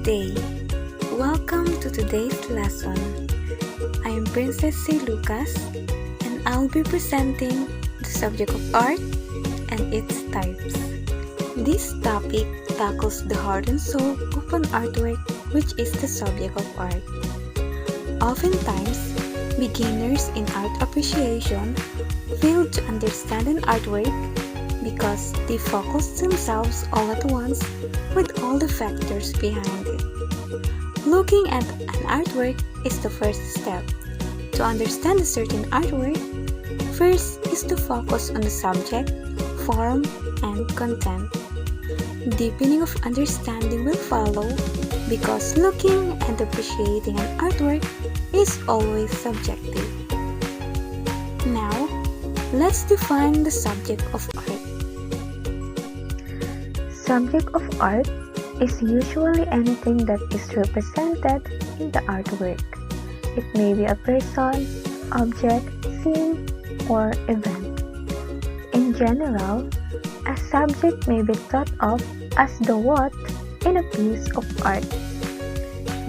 day. Welcome to today's lesson. I am Princess C. Lucas and I'll be presenting the subject of art and its types. This topic tackles the heart and soul of an artwork, which is the subject of art. Oftentimes, beginners in art appreciation fail to understand an artwork because they focus themselves all at once with all the factors behind it. Looking at an artwork is the first step. To understand a certain artwork, first is to focus on the subject, form, and content. Deepening of understanding will follow because looking and appreciating an artwork is always subjective. Now, let's define the subject of art. Subject of art is usually anything that is represented in the artwork. It may be a person, object, scene, or event. In general, a subject may be thought of as the what in a piece of art.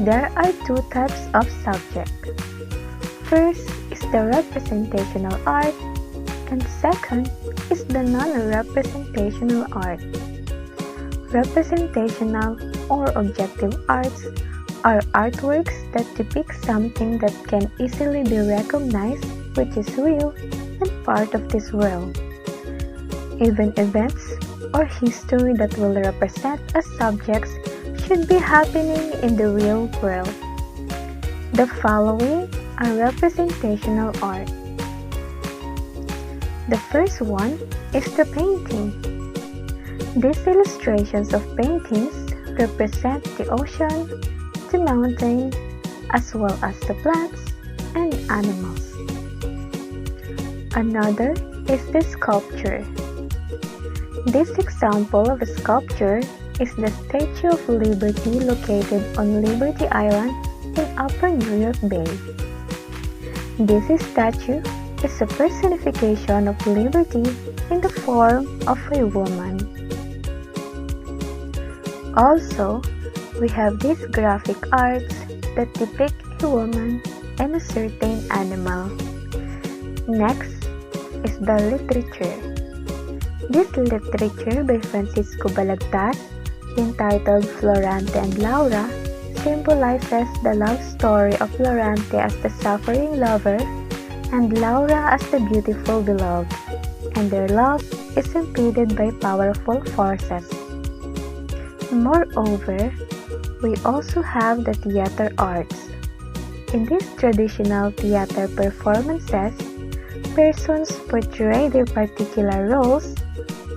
There are two types of subject. First is the representational art, and second is the non-representational art. Representational or objective arts are artworks that depict something that can easily be recognized, which is real and part of this world. Even events or history that will represent as subjects should be happening in the real world. The following are representational art. The first one is the painting. These illustrations of paintings represent the ocean, the mountain, as well as the plants and animals. Another is the sculpture. This example of a sculpture is the Statue of Liberty located on Liberty Island in Upper New York Bay. This statue is a personification of liberty in the form of a woman. Also, we have these graphic arts that depict a woman and a certain animal. Next is the literature. This literature by Francisco Balagtas, entitled Florante and Laura, symbolizes the love story of Florante as the suffering lover and Laura as the beautiful beloved, and their love is impeded by powerful forces. Moreover, we also have the theater arts. In these traditional theater performances, persons portray their particular roles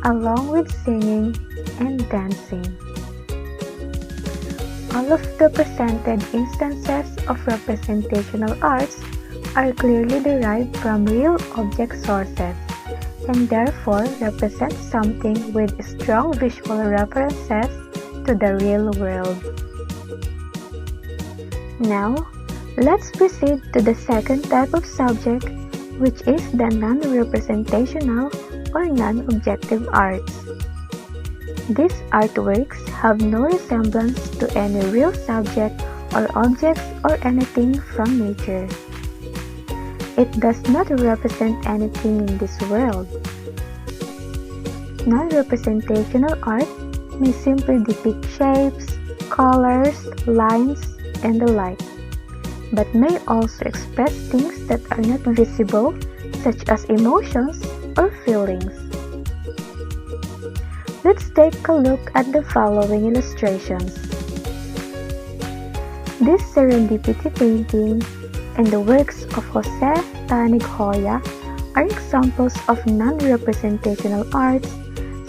along with singing and dancing. All of the presented instances of representational arts are clearly derived from real object sources and therefore represent something with strong visual references to the real world. Now, let's proceed to the second type of subject, which is the non-representational or non-objective arts. These artworks have no resemblance to any real subject or objects or anything from nature. It does not represent anything in this world. Non-representational art may simply depict shapes, colors, lines, and the like, but may also express things that are not visible, such as emotions or feelings. Let's take a look at the following illustrations. This serendipity painting and the works of Jose Tanig Hoya are examples of non-representational arts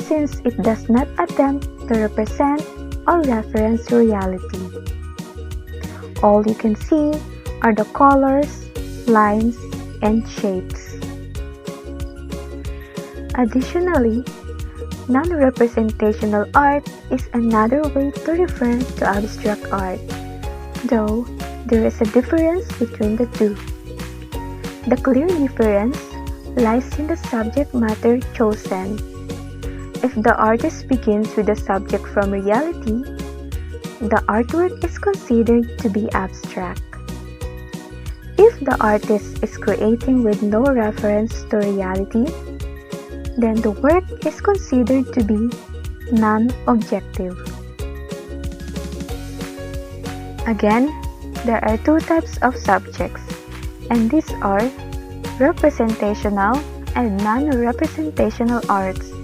since it does not attempt to represent or reference reality. All you can see are the colors, lines, and shapes. Additionally, non-representational art is another way to refer to abstract art, though there is a difference between the two. The clear difference lies in the subject matter chosen. If the artist begins with the subject from reality, the artwork is considered to be abstract. If the artist is creating with no reference to reality, then the work is considered to be non-objective. Again, there are two types of subjects, and these are representational and non-representational arts.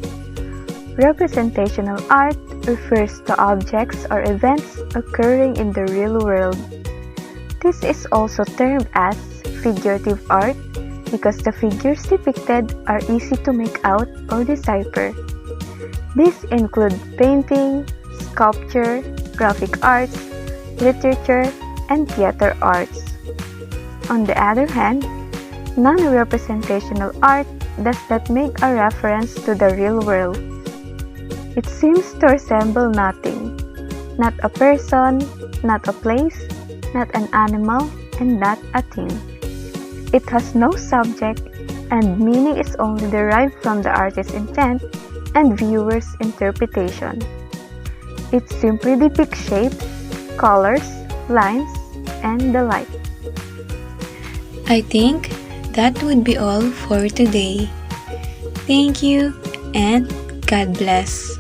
Representational art refers to objects or events occurring in the real world. This is also termed as figurative art because the figures depicted are easy to make out or decipher. These include painting, sculpture, graphic arts, literature, and theater arts. On the other hand, non-representational art does not make a reference to the real world. It seems to resemble nothing, not a person, not a place, not an animal, and not a thing. It has no subject, and meaning is only derived from the artist's intent and viewer's interpretation. It simply depicts shapes, colors, lines, and the like. I think that would be all for today. Thank you and God bless.